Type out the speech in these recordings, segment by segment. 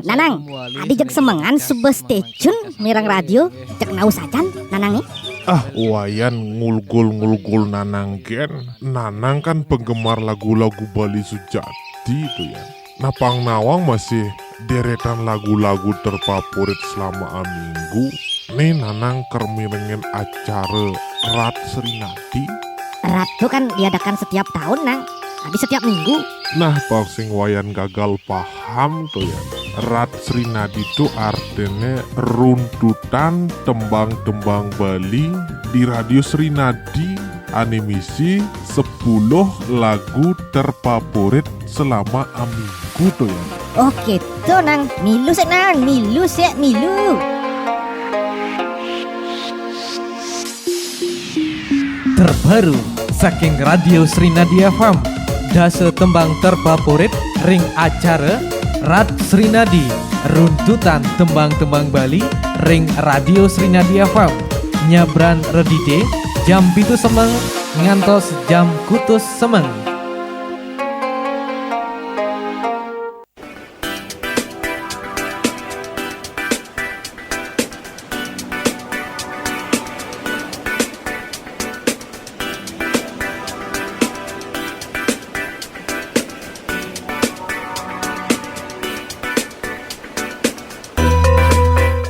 Nanang, adi jek semengan sebuah stasiun mirang radio cek naus acan nanang Wayan ngulgul Nanang gen. Nanang kan penggemar lagu-lagu Bali Sujati itu ya. Napang nawang masih deretan lagu-lagu terfavorit selama minggu. Nih Nanang kermirengen acara Rat Serinadi. Rat itu kan diadakan setiap tahun nang, habis setiap minggu. Nah parsing wayan gagal paham tuh ya. Rat Serinadi itu artinya runtutan tembang-tembang Bali di Radio Serinadi. Animisi 10 lagu terfavorit selama minggu tuh ya. Oke tuh nang, milu sih nang, milu. Terbaru saking Radio Serinadi FM, dase tembang terfavorit ring acara Rat Serinadi, runtutan tembang-tembang Bali ring Radio Serinadi FM. Nyabran redide jam 7 semeng ngantos jam kutus semeng.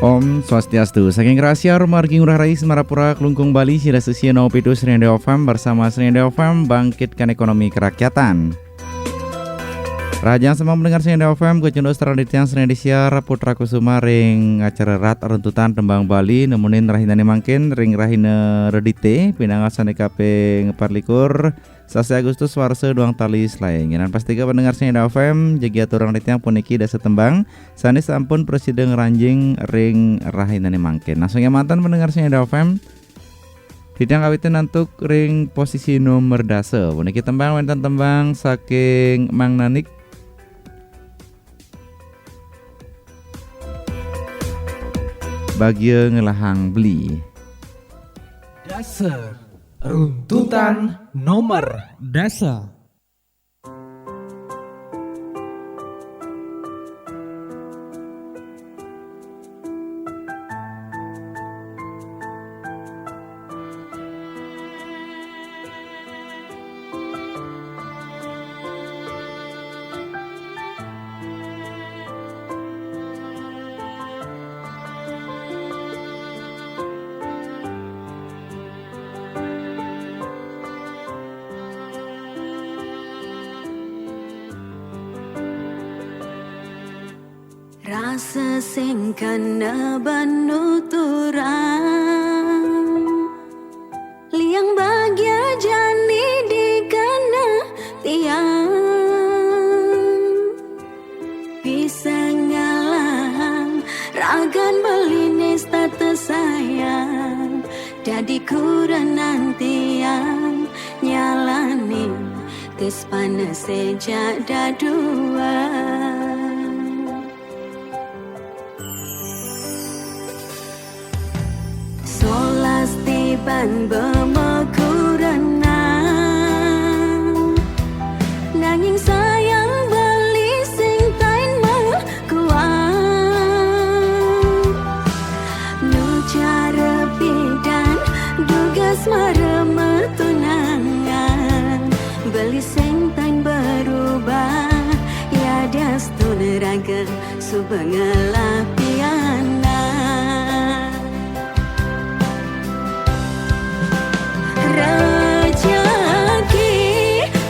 Om Swastiastu, saking rahasia margi ngurah rais marapura kelungkung Bali sida sesien opitu Serinadi FM bersama Serinadi FM bangkitkan ekonomi kerakyatan. Raja semua mendengar Serinadi FM kecundus traditian Serinadi siar putra kusuma ring acara rat runtutan tembang Bali nemunin rahinane mangkin ring rahina redite pinangasan kaping 24 Sase Agustus warse duang tali selain. Dan pastikan pendengar Serinadi FM jagi aturang ritiang puniki dasa tembang sanis ampun presiden ranjing ring rahinane mangkin. Langsung mantan pendengar Serinadi FM Tidang kawitin nantuk ring posisi nomor dasa. Puniki tembang wenten tembang saking Mang Nanik bagian ngelahang beli. Dasa runtutan nomor dasa. Rasa sing kana banuturan liang bahagia jani di kana tiang bisa ngalang ragan beline status sayang jadi kurang nantian nyalani tes panas sejak dua. Ban bermekurana nanging sayang beli sing tain kuat nu cara pidan dugas marema tunangan beli sing tain berubah ya das tuneraga subengelapiana rejeki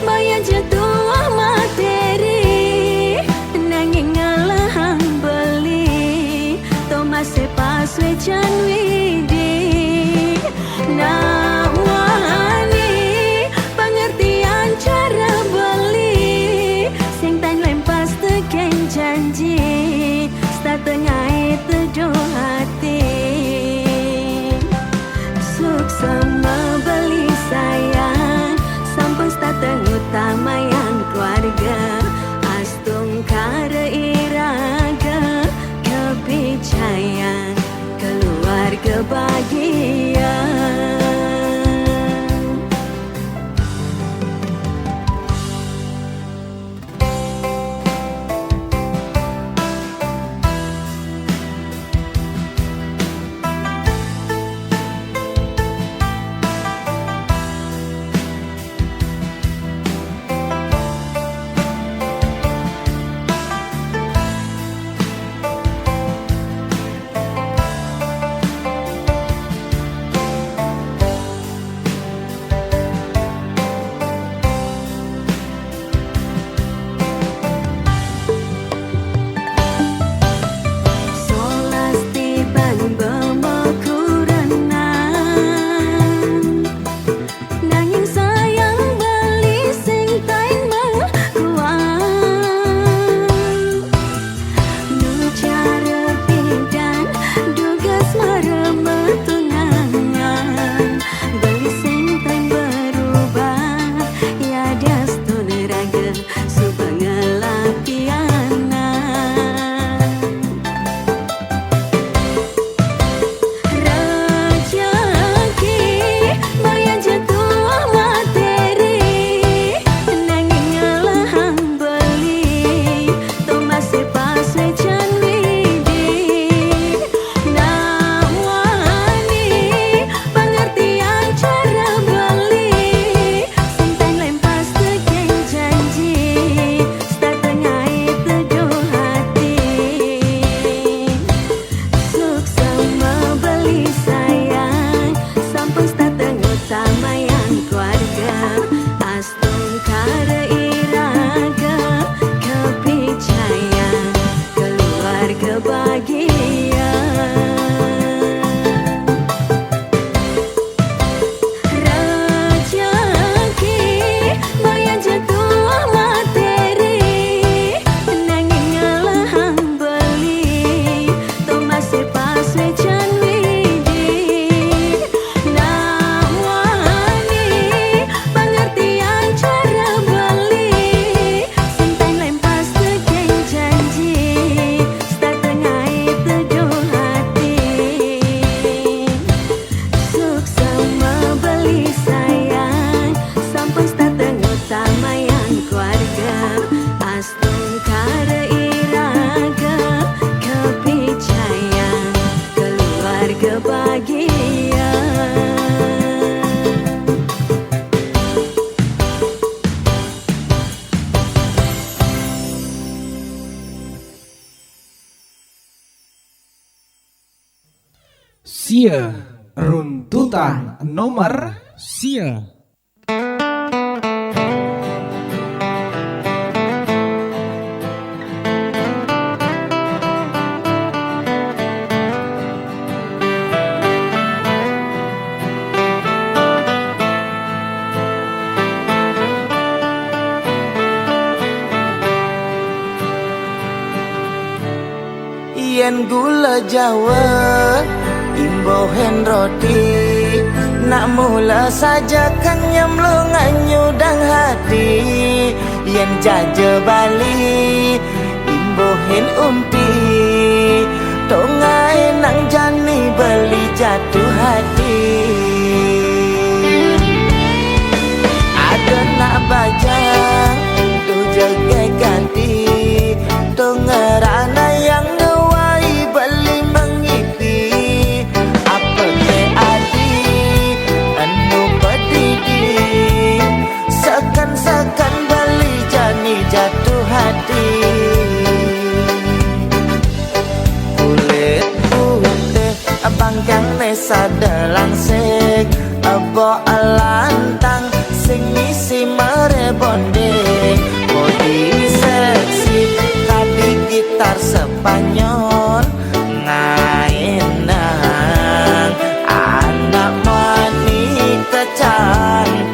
bayar jatuh materi nanging ngalah beli Thomas sepas wecan widi nawani pengertian cara beli sing tan lempas teken janji start tengah itu do hati sukses sayang sampun stateng utama yang keluarga astung kare iraga kebijayan keluarga bahagia Sia runtutan nomor Sia. Yen gula Jawa imbohen roti nak mula saja kang nyamlung nyudang hati. Yen jaja Bali imbohen umpi tongai nang jani beli jatuh hati. Ada nak bajang tu jaga ganti tongerana yang sekan beli jani jatuh hati. Kulit putih abang kang nesa dalang sek abo alantang sing misi merebonde body seksi kadi gitar Spanyol ngainang anak mani kecantol.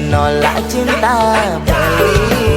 Nolak cinta beli.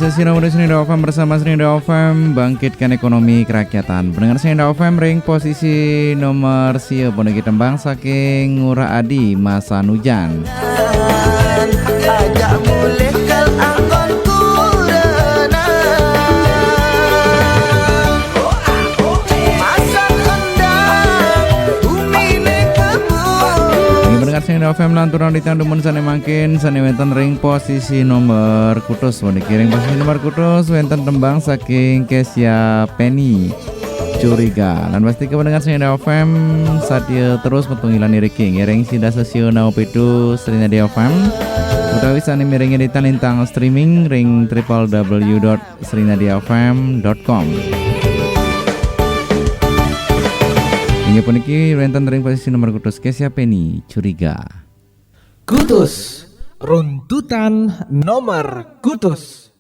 Sesi nomor Serinda FM bersama Serinda FM bangkitkan ekonomi kerakyatan. Pendengar Serinda FM ring posisi nomor sia ponegi tembang saking Ngurah Adi Masa Nujan. Ajak mulih kal anggonku Srinadi FM lanturan ditang demen sane mangkin sane wenten ring posisi nomor kutus meniki ring posisi nomor kutus wenten tembang saking Kesia Penny Curiga lan pasti kependengar Srinadi FM sadia terus metunggilan iriking ring sida sesio nao pitu Srinadi FM utawi sane miringi ditang streaming ring www.srinadiafm.com. Hingga puniki wenten ring posisi nomor kutus Kesia Penny Curiga. Kutus, runtutan nomor kutus.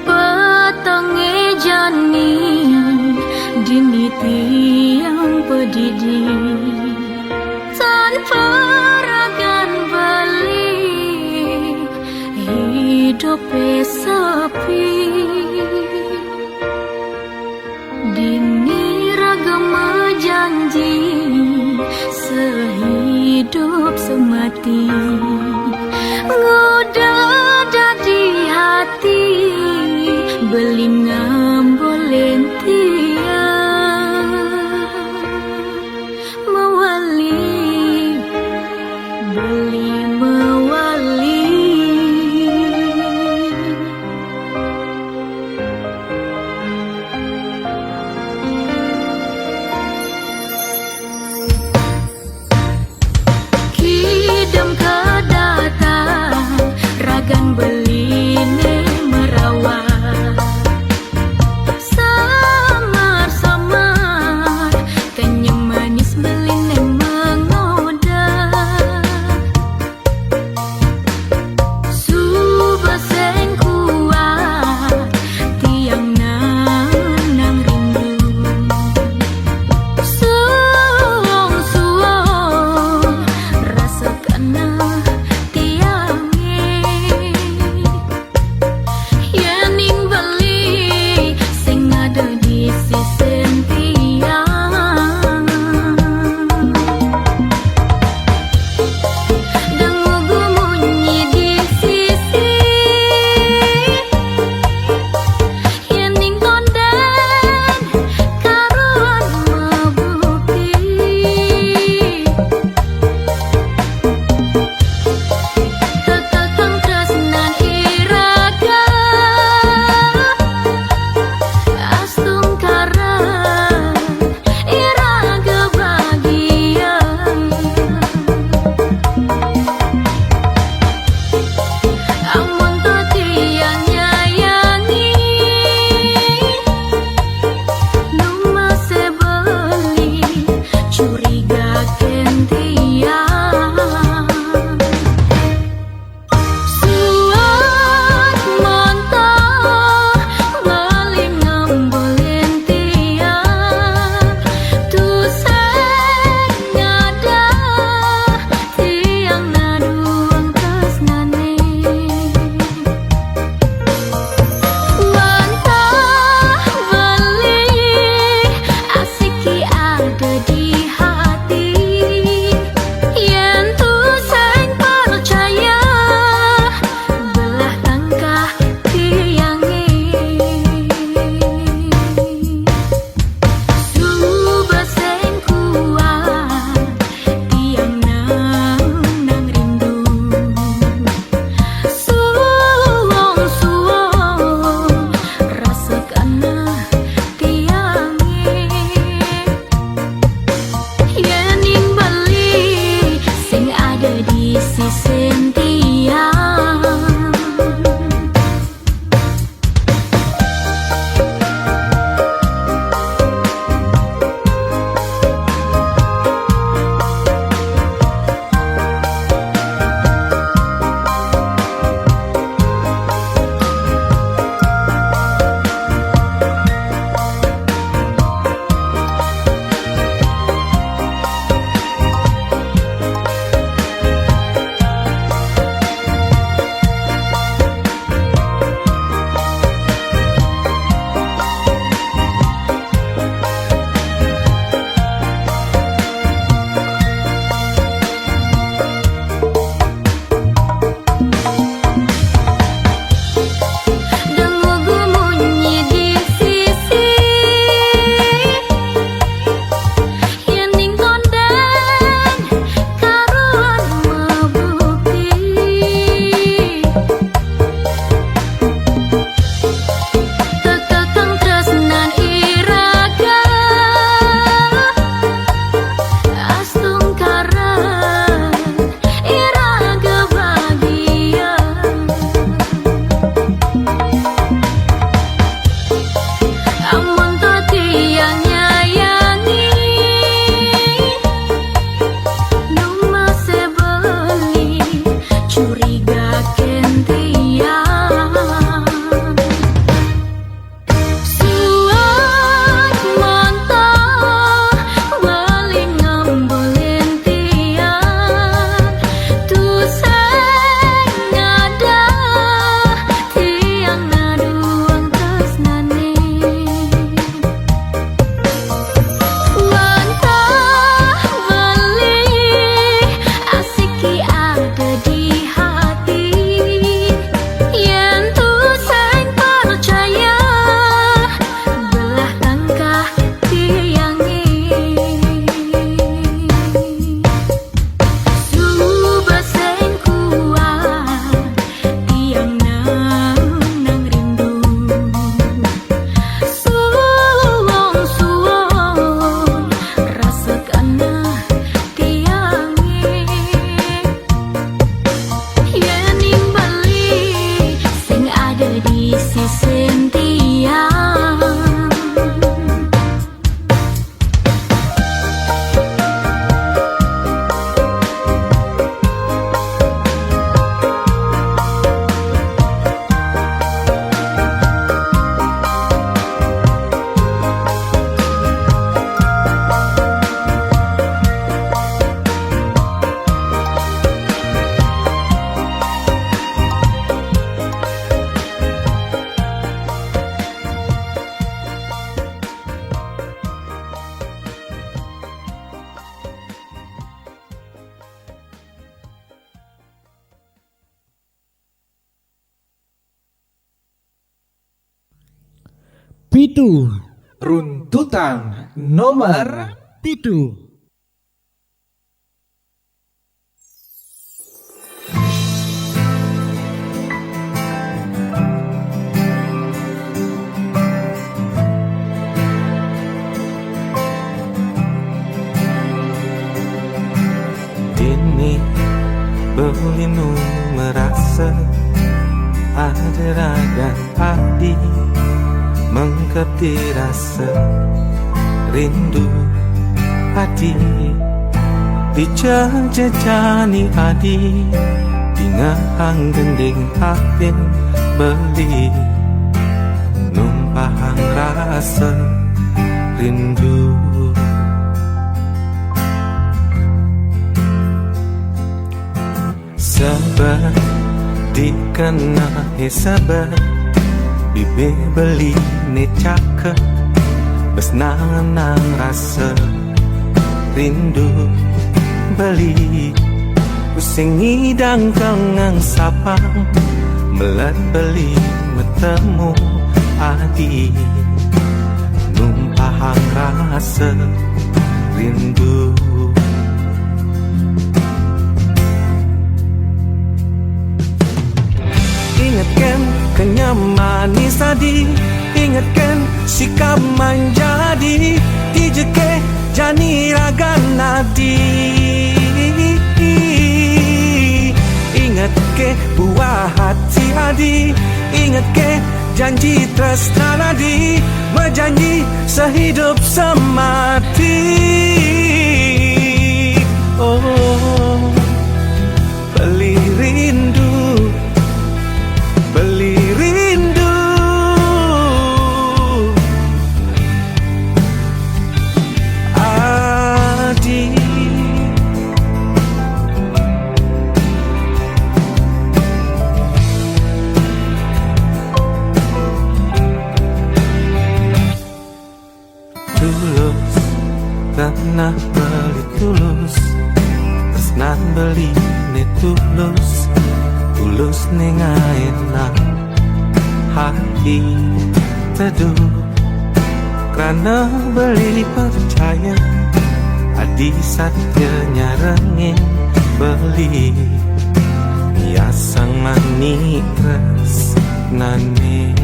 Petangnya jani dini tiang pedidi tanpa ragan balik hidup sepi dini ragam janji sehidup semati ngudada di hati belingam boleh tiang mewali beli mewali kidam kedatang Pitu runtutan nomor pitu. Ini belinu merasa ada dan hati mengkepti rasa rindu hati dijajani adi dingahang gending hapin beli numpahang rasa rindu. Sabar dikenal sabar bibe beli ne cakep besnang rasa rindu beli pusing ngidang kengang sapang melat beli metemu adi numpahang rasa rindu. Ingatkan kenyamanan tadi, ingatkan sikap menjadi dijeke jani raga nadi. Ingat ke buah hati adi, ingat ke janji tresna nadi, berjanji sehidup semati. Oh, beli rindu, beli rindu, adi. Tulus, tanah beli tulus, tresnan beli ne tulus. Tulus nengaena hati teduh karena beli percaya adi satyanya rengin beli niasang mani tresnane.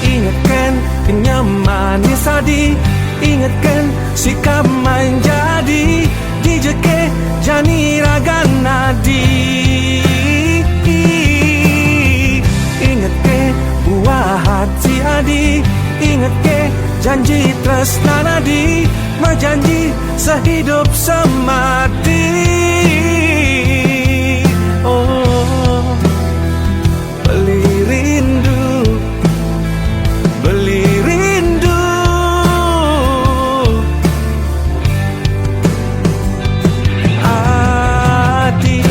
Ingatkan kenyamanan sadi, ingatkan sikap menjadi dijeke jani raga nadi. Ingat ke buah hati adi, ingat ke janji tresna nadi, berjanji sehidup semati. Oh, beli rindu, beli rindu, adi.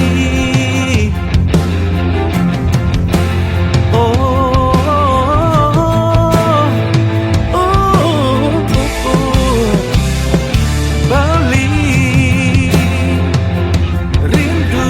Beli rindu.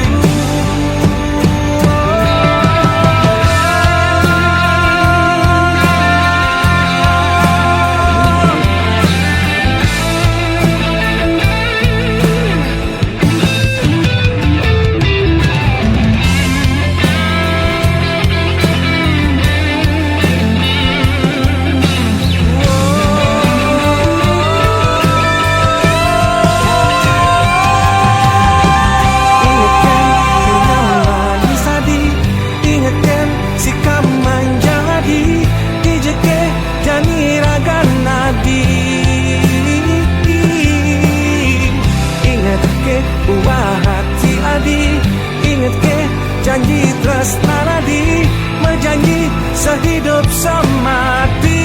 Janji tresna nadi, berjanji sehidup semati.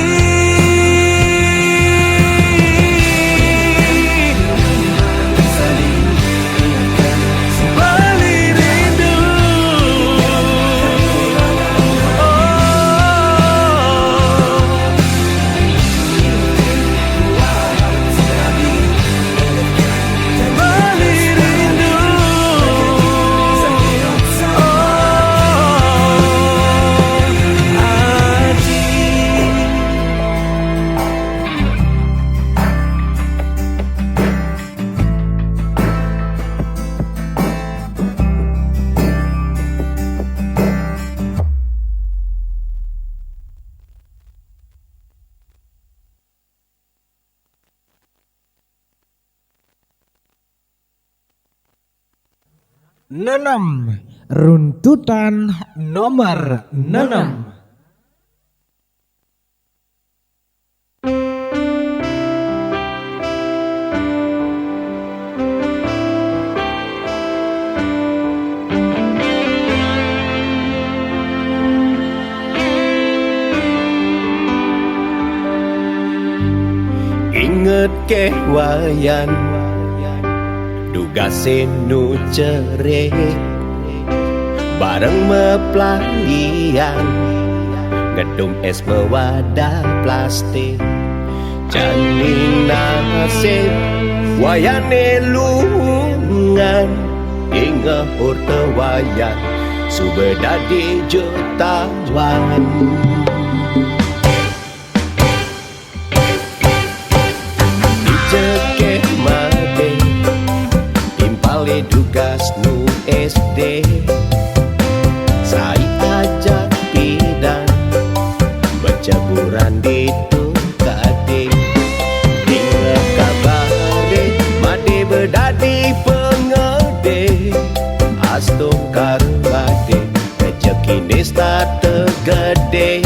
Beli rindu. Beli rindu. Runtutan nomor 6. Inget ke wayan duga senu cerik bareng mepelalian ngedum es mewadah plastik janing nasib wayane lungan inga horte wayan subedadi jutawan cekeh made timpale tugas nu SD sai ajak pidan bercaburan di tukade ingat kabare made berdadi pengede astung karwade rezeki nesta tegede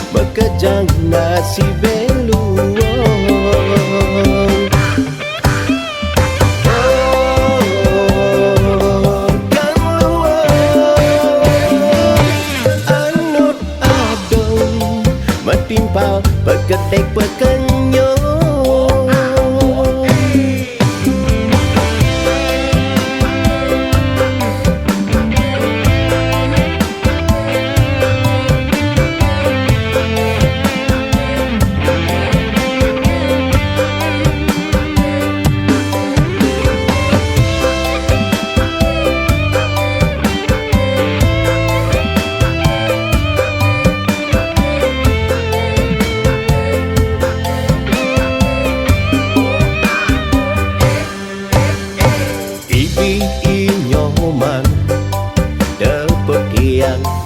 Bekejang nasi beluang kan luang anut adong metimpal bekedek bekenyong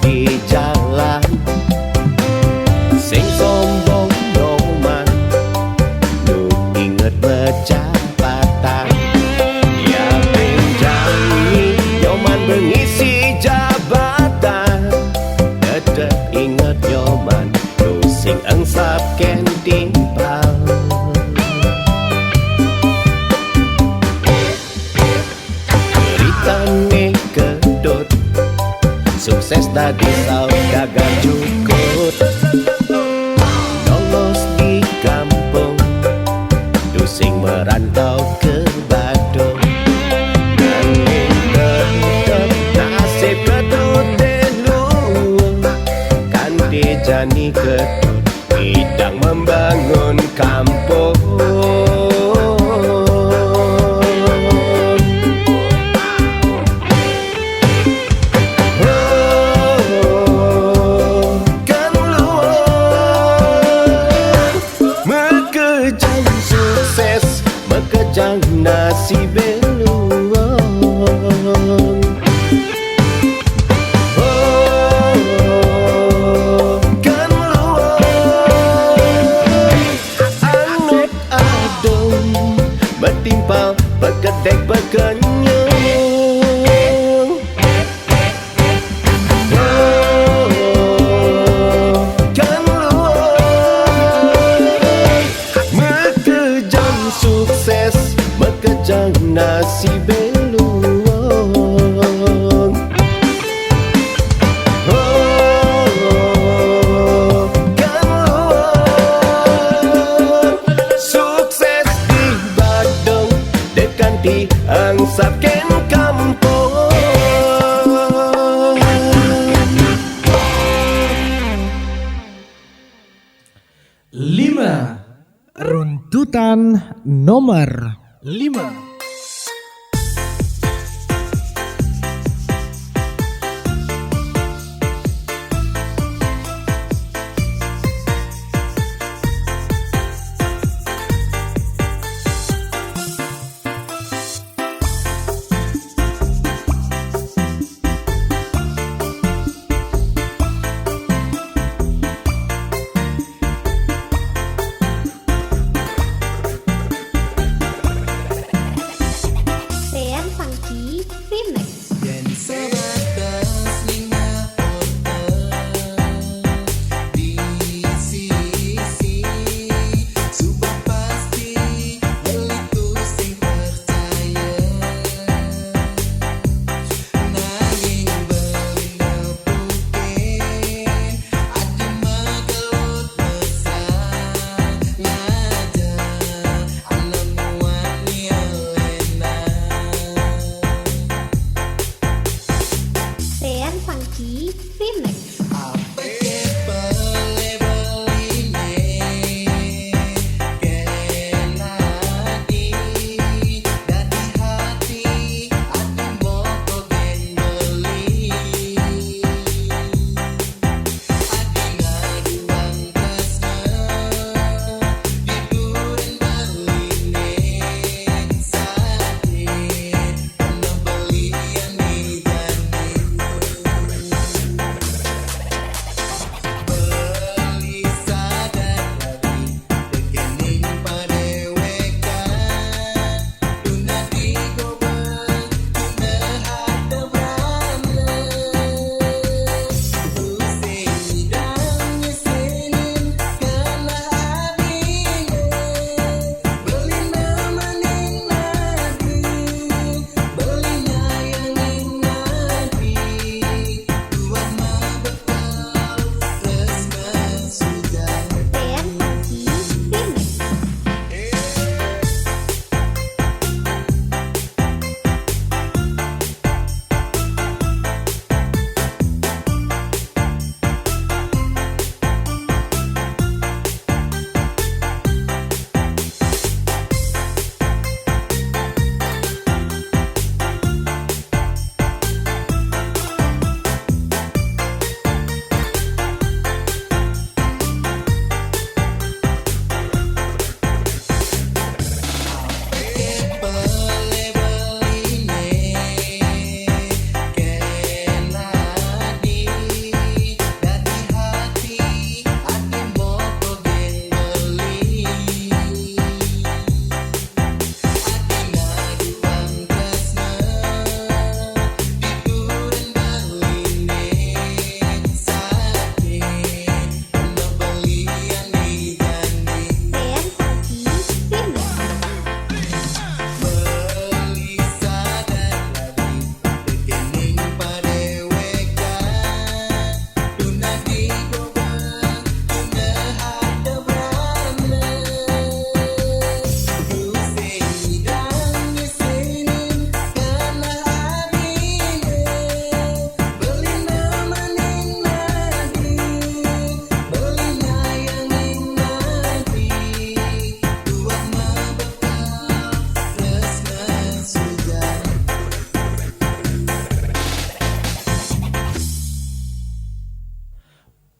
di jalan sing sombong noman nu inget berjabatan ya benjangi nyoman mengisi jabatan tetep inget nyoman nu sing engsap ken timpal ceritane kedot sukses tadi saudagar jukut lolos di kampung dusing merantau ke Badung nanging tetep nasib ketut luang kanti jani ketut hidang membangun kampung Bekejang nasi beluang kan luang anut adong metimpal bekedek bekenyong kan luang bekejang sukses bekejang nasi beluang kan luang sukses di Badung dekan di angsap ken kampung 5. Runtutan nomor 5.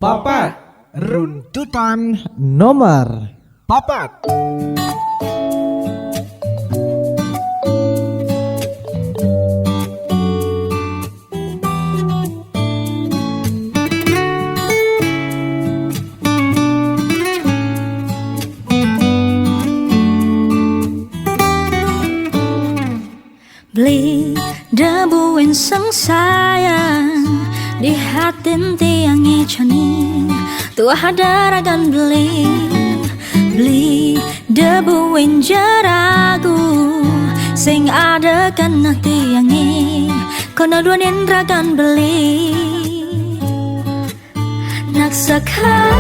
papat. Runtutan nomor papat. Beli debuin sang sayang di hati tiang icani tua hadaragan beli debuin jaragu sing ada kena tiangi kono duanin ragan beli nak sakhan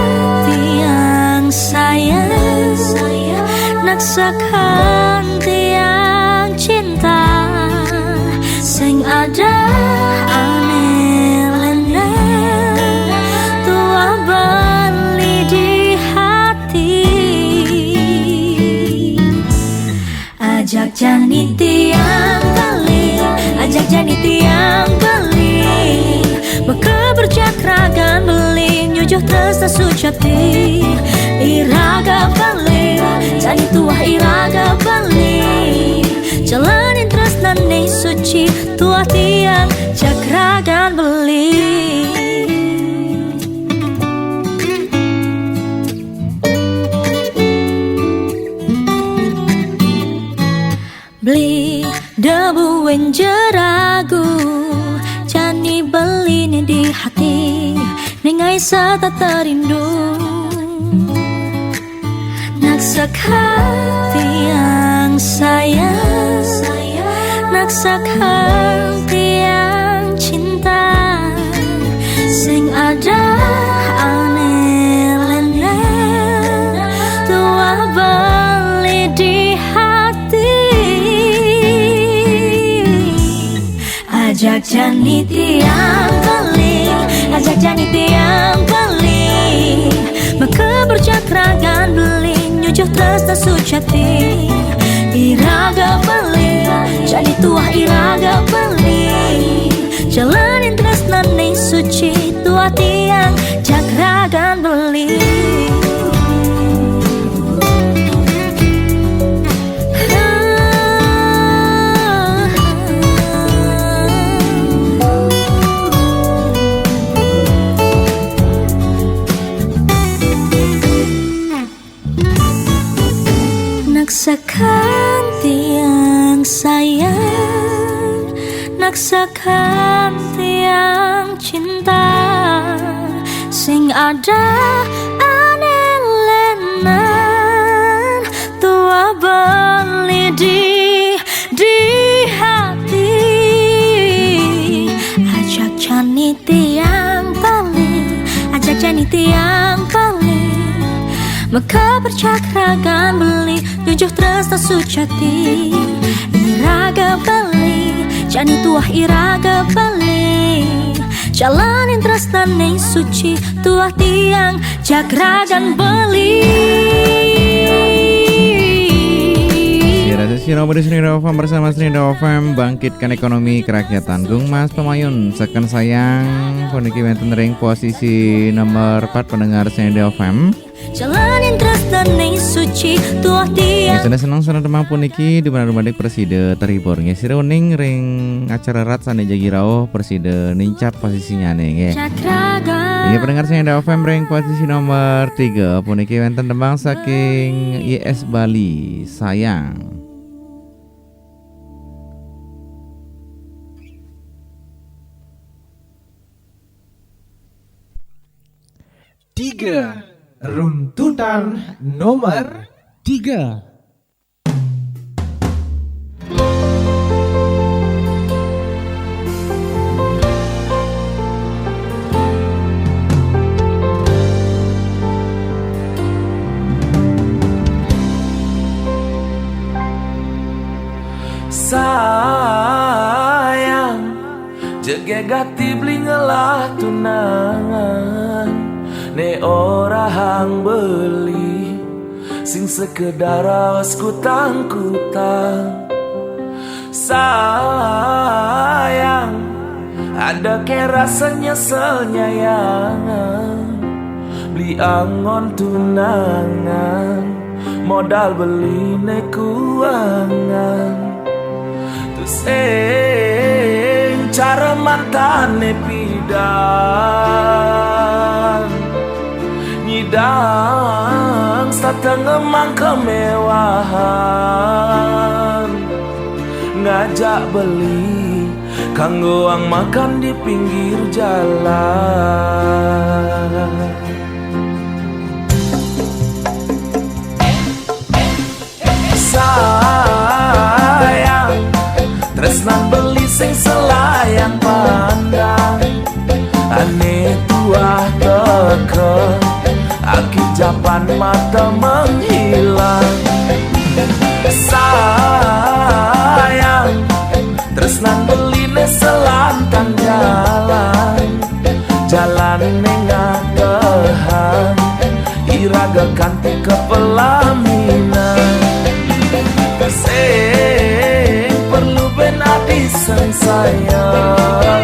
tiang sayang nak sakhan tiang cinta sing ada aneh lena tua bali di hati ajak jani tiang balik ajak jani tiang balik maka bercakragan beli nyujuh terasa sucati iraga balik jani tua iraga balik jalanin terus nani suci tua tiang cakragan beli beli debuin jeragu jani beli nih di hati nengai sata terindu nak sakati yang sayang nak sakati yang cinta sing ada aneh lena tua beli di hati ajak jani tiang balik ajak jani tiang balik maka bercakragan beli nyujuh terasa sucati iraga balik jadi tua iraga balik jalanin terus nani suci tua tiang cakragan beli naksakan tiang sayang naksakan tiang cinta sing ada aneh lenan tua beli di hati ajak jani tiang balik ajak jani tiang balik maka bercakragan beli nyujuh terasa sucati iraga beli jani tua iraga beli jalanin terus nani suci tua tiang cakragan beli Sino pada Srinda FM bersama Srinda FM bangkitkan ekonomi kerakyatan. Gung Mas Pemayun seken sayang puniki wenten ring posisi nomor 4 pendengar Srinda FM. Jalanin terus nani suci tua tiang Sudah senang sana demang puniki di mana rumah preside terhibur nge sira uning ring acara rat sane jagirao preside nincap posisinya nih nge. cakragan Iya pendengar Srinda FM ring posisi nomor 3 puniki wenten demang saking IS Bali sayang. Tiga. Runtutan nomor 3. Sayang jegegati beli ngelah tunangan ne ora hang beli sing sekedar awas kutang-kutang. Sayang ada ke rasa nyesel nyayang beli angon tunangan, modal beli kuangan. Terus cara mantane pidan nyidang setengah mang kemewahan, ngajak beli kanggo ang makan di pinggir jalan. Sayang tresnan beli sing selayang pandang, aneh tuah teke aki japan mata menghilang. Sayang tresnan beli selantang jalan, jalan nengakehan iraga kanti ke pelaminan. Keseng perlu benadi sang sayang,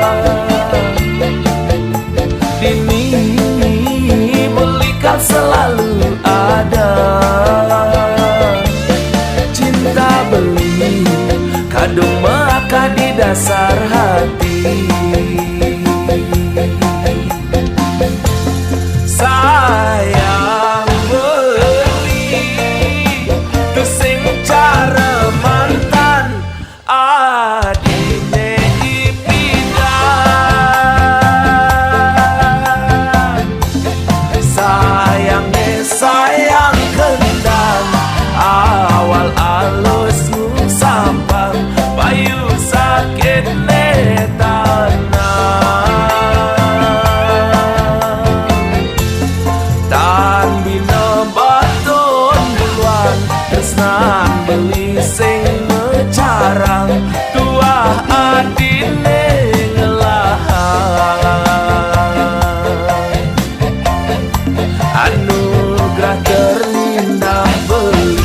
dini belikan selalu ada. Cinta beli kadung maka di dasar hati. Sayang beli kesing cara mantan adine ipidan. Sayang kendang awal alusmu sampang payu sakit tan bina baton duluan tresnan beli sing mecarang tuah adine ngelahan. Anugerah terindah beli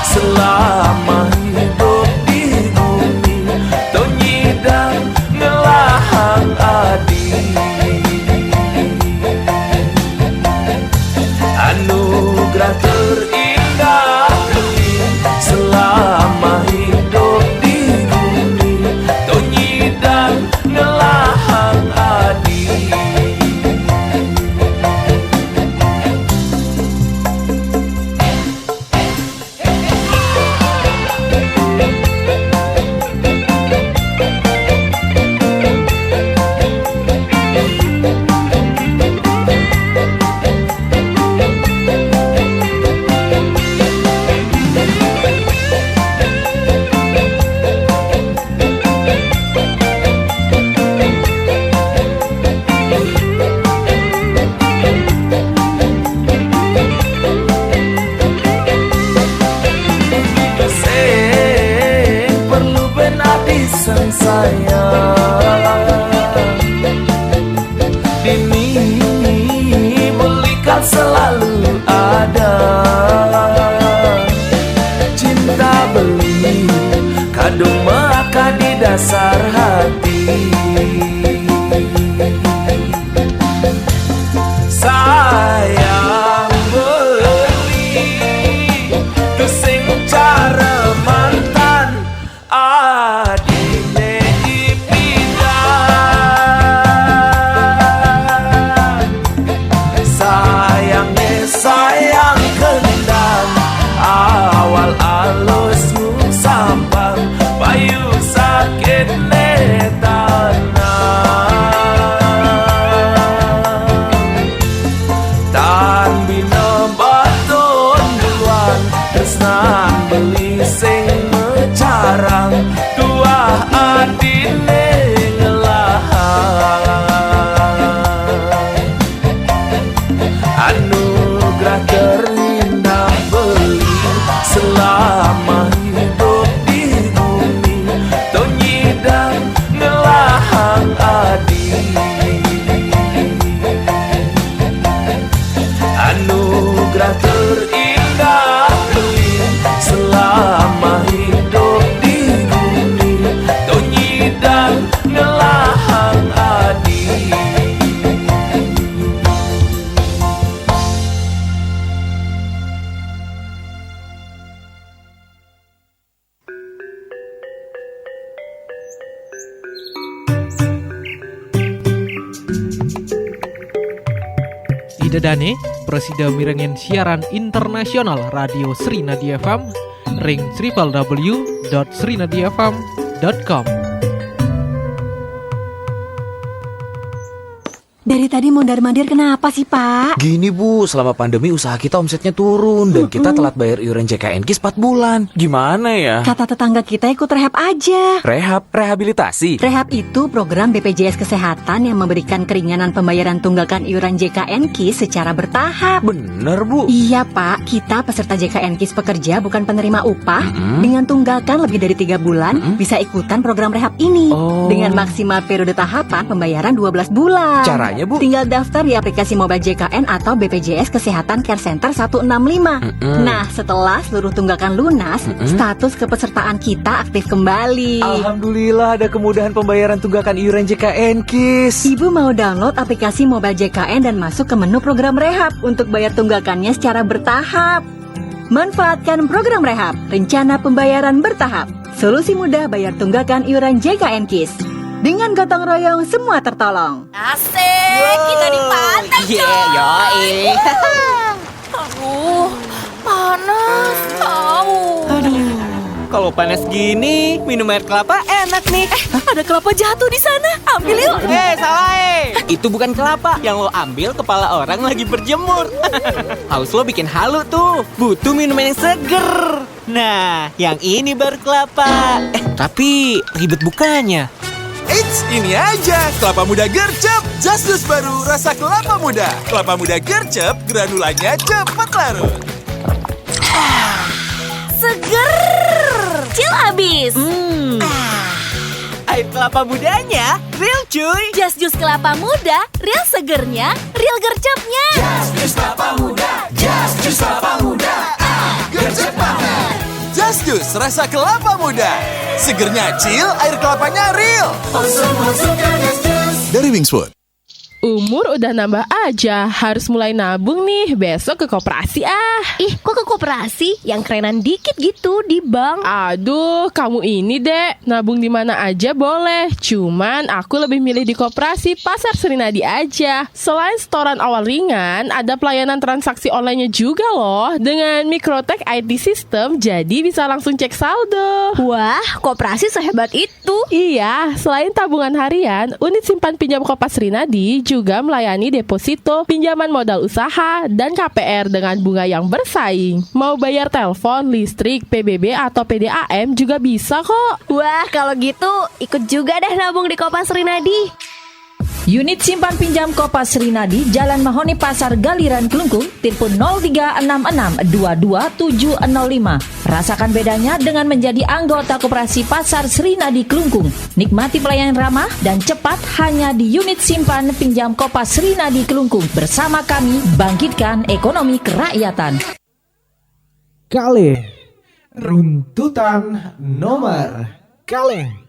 selama hidup di bumi, tonyidang ngelahang adi. Anugerah terindah beli selama hidup di bumi, tonyidang ngelahang adi. Perlu benadi sang sayang, dini belikan selalu ada. Cinta beli kadung maka di dasar hati. Sayang beli kesing cara mantan adine ipidan. Sayang kendang awal alusmu sampang payu sakit tan bina baton duluan tresnan beli sing mecarang tuah adine ngelahan. Anugerah terindah beli selama hidup di bumi, tonyidang ngelahang adi. Anugerah terindah beli selama hidup di bumi, tonyidang ngelahang adi. Dedane, Presida mirengen siaran internasional Radio Srinadi FM, ring www.srinadifm.com. Dari tadi mondar-mandir kenapa sih, Pak? Gini Bu, selama pandemi usaha kita omsetnya turun dan kita telat bayar iuran JKNKIS 4 bulan. Gimana ya? Kata tetangga kita ikut rehab aja. Rehab? Rehabilitasi? Rehab itu program BPJS Kesehatan yang memberikan keringanan pembayaran tunggakan iuran JKNKIS secara bertahap. Bener Bu? Iya Pak, kita peserta JKNKIS pekerja bukan penerima upah. Dengan tunggakan lebih dari 3 bulan bisa ikutan program rehab ini. Dengan maksimal periode tahapan pembayaran 12 bulan. Caranya Bu? Tinggal daftar di aplikasi mobile JKN atau BPJS Kesehatan Care Center 165. Nah, setelah seluruh tunggakan lunas, status kepesertaan kita aktif kembali. Alhamdulillah ada kemudahan pembayaran tunggakan iuran JKNKIS. Ibu mau download aplikasi mobile JKN dan masuk ke menu program rehab untuk bayar tunggakannya secara bertahap. Manfaatkan program rehab, rencana pembayaran bertahap. Solusi mudah bayar tunggakan iuran JKNKIS. Dengan gotong royong semua tertolong. Asik, kita di pantai coy. Aduh, panas tahu. Kalau panas gini, minum air kelapa enak nih. Ada kelapa jatuh di sana. Ambil yuk. Salah. Itu bukan kelapa. Yang lo ambil kepala orang lagi berjemur. Haus lo bikin halu tuh. Butuh minuman yang seger. Nah, yang ini baru kelapa. Tapi ribet bukanya. Eits, ini aja, kelapa muda gercep. Just Juice baru, rasa kelapa muda. Kelapa muda gercep, granulanya cepat larut. Seger. Cil abis. Air kelapa mudanya real cuy. Just Juice kelapa muda, real segernya, real gercepnya. Just Juice kelapa muda. Just Juice kelapa muda. Gercep banget. Just Juice rasa kelapa muda. Segernya chill, air kelapanya real. Dari Wingswood. Umur udah nambah aja, harus mulai nabung nih, besok ke koperasi ah. Ih, kok ke koperasi? Yang kerenan dikit gitu, di bank. Aduh, kamu ini dek, nabung di mana aja boleh. Cuman aku lebih milih di koperasi Pasar Srinadi aja. Selain setoran awal ringan, ada pelayanan transaksi online-nya juga loh. Dengan Microtech IT System, jadi bisa langsung cek saldo. Wah, koperasi sehebat itu. Iya, selain tabungan harian, unit simpan pinjam Kopas Srinadi juga melayani deposito, pinjaman modal usaha, dan KPR dengan bunga yang bersaing. Mau bayar telepon, listrik, PBB, atau PDAM juga bisa kok. Wah, kalau gitu ikut juga deh nabung di Kopas Srinadi. Unit simpan pinjam Kopas Srinadi, Jalan Mahoni Pasar Galiran Kelungkung, telepon 0366227705. Rasakan bedanya dengan menjadi anggota Koperasi Pasar Srinadi Kelungkung. Nikmati pelayanan ramah dan cepat hanya di unit simpan pinjam Kopas Srinadi Kelungkung. Bersama kami, bangkitkan ekonomi kerakyatan. Kaleng, runtutan nomor kaleng.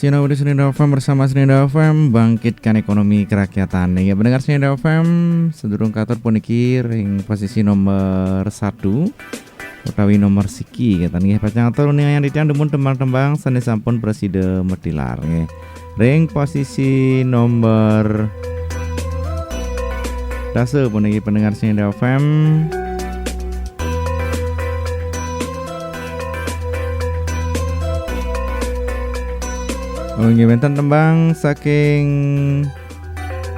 Siana udah Serinda FM bersama Serinda FM bangkitkan ekonomi kerakyatan. Ya pendengar Serinda FM sedurung katur puniki ring posisi nomor 1 utawi nomor siki kata nggih pacang atur yang dicandemun tembang-tembang sanes sampun presiden metilar nggih. Ring posisi nomor dase puniki pendengar Serinda FM benten tembang saking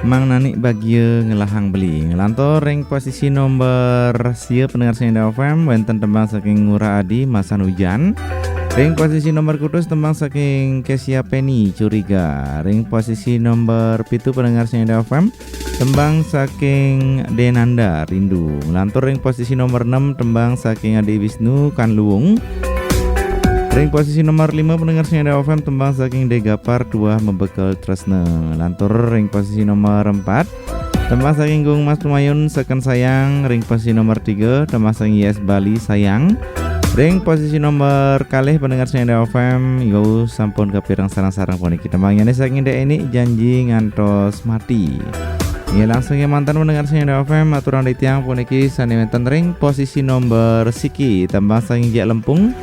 Mang Nani Bagio ngelahang beli ngelantor ring posisi nomor siap pendengar Serinda FM benten tembang saking Ngurah Adi Masan Hujan ring posisi nomor kudus tembang saking Kesia Penny Curiga ring posisi nomor 7 pendengar Serinda FM tembang saking Denanda Rindu ngelantor ring posisi nomor 6 tembang saking Adi Wisnu Kanluwung ring posisi nomor 5 pendengar Serinda FM tembang saking Degapar 2 Membekal Tresna lantur ring posisi nomor 4 tembang saking Gung Mas Lumayun Seken Sayang ring posisi nomor 3 tembang saking Yes Bali Sayang ring posisi nomor kalih pendengar Serinda FM yo sampun kepirang sarang-sarang puniki tembangnya saking ini janji ngantos mati ya langsung ya mantan pendengar Serinda FM aturan di tiang puniki saniwenten ring posisi nomor siki tembang saking Jak Lempung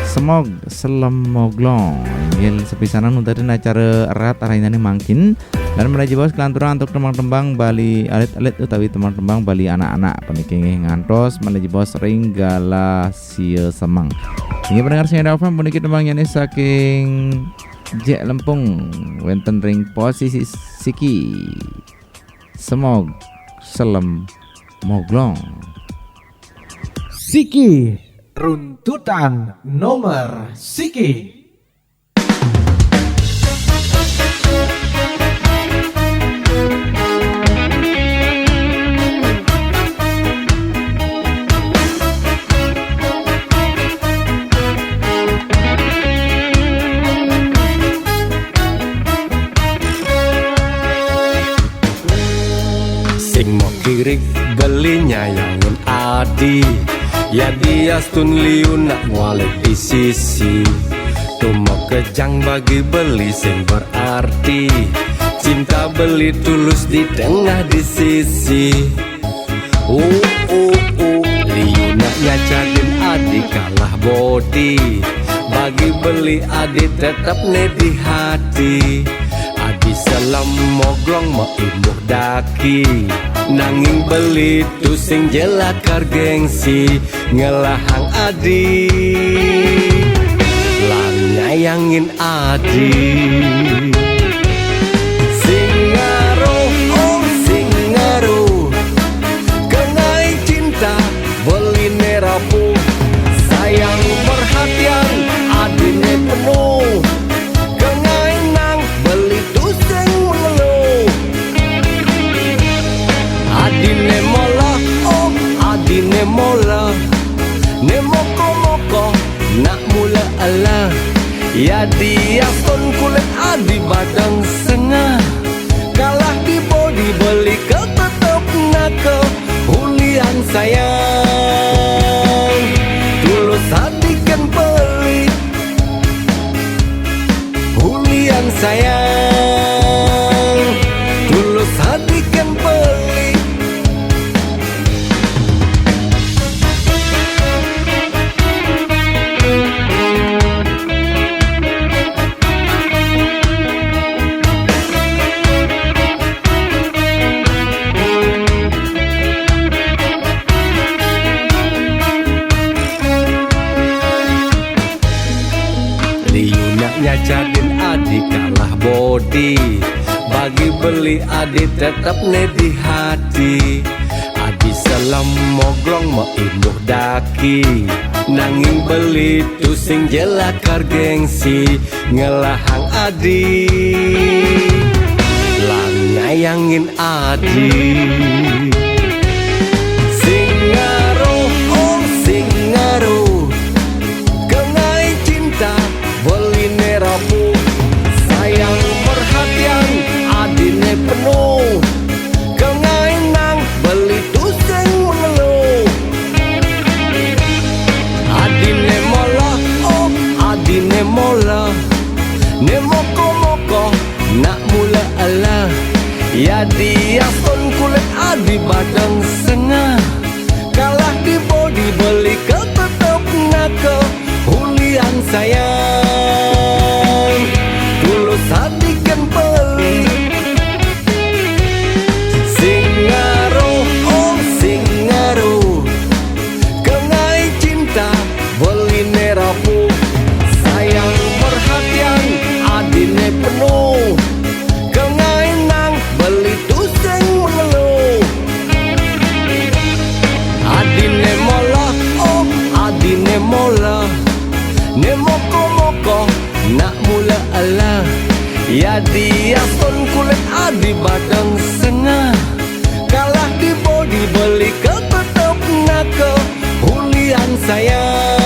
Semog Selemoglong Ingin sepisanan untuk acara erat arahinane mangkin dan menaji bos kelanturan untuk tembang-tembang Bali alit-alit utawi tembang-tembang Bali anak-anak peniki ngantos menaji bos ring gala sia semang. Ini pendengar Serinda FM puniki tembangnya nih saking Jak Lempung wenten ring posisi siki Semog Selemoglong Siki runtutan nomor siki. Sing mau kirik beli nyayangin adi ya dia stun liu nak walik di sisi tu mau kejang bagi beli sing berarti cinta beli tulus di tengah di sisi liu nak nyacadin adik kalah body bagi beli adik tetap ne di hati adi selam moglong mau imuh daki nanging beli tu sing jelakar gengsi ngelahang adi lang nyayang Nayangin adi Singaro, oh singaro Kenai cinta beline rapuh Sayang perhatian adine penuh Kenai nang beli tuseng mengeluh Adine mola, oh adine mola Ne moko-moko nak mula ala Ya dia son kulit adi badang sengah Kalah di body beli ke tetep nake Hulian sayang Tulus hati kan beli Hulian sayang Tulus hati kan beli Nyajadin adik kalah body Bagi beli adik tetap ne di hati Adik selam moglong mau imbuh daki Nanging beli tu sing jelakar gengsi Ngelahang adik Lang nyayangin adik Singaro, oh singaro Kenai cinta beline rapuh Sayang perhatian adine penuh Kengai nang beli tuseng mengeluh Adine mola, oh adine mola Ne moko-moko nak mula ala Ya dia son kulit adi badang sengah Kalah di body beli ke tetep nake Hulian sayang Tulus hati kan beli Singaro, oh singaro Kenai cinta beline rapuh Sayang perhatian adine penuh Kenai nang beli tuseng mengeluh Adine mola, oh adine mola Ne moko-moko nak mula ala Ya dia son kulit adi badang sengah Kalah di body beli ke tetep nake Hulian sayang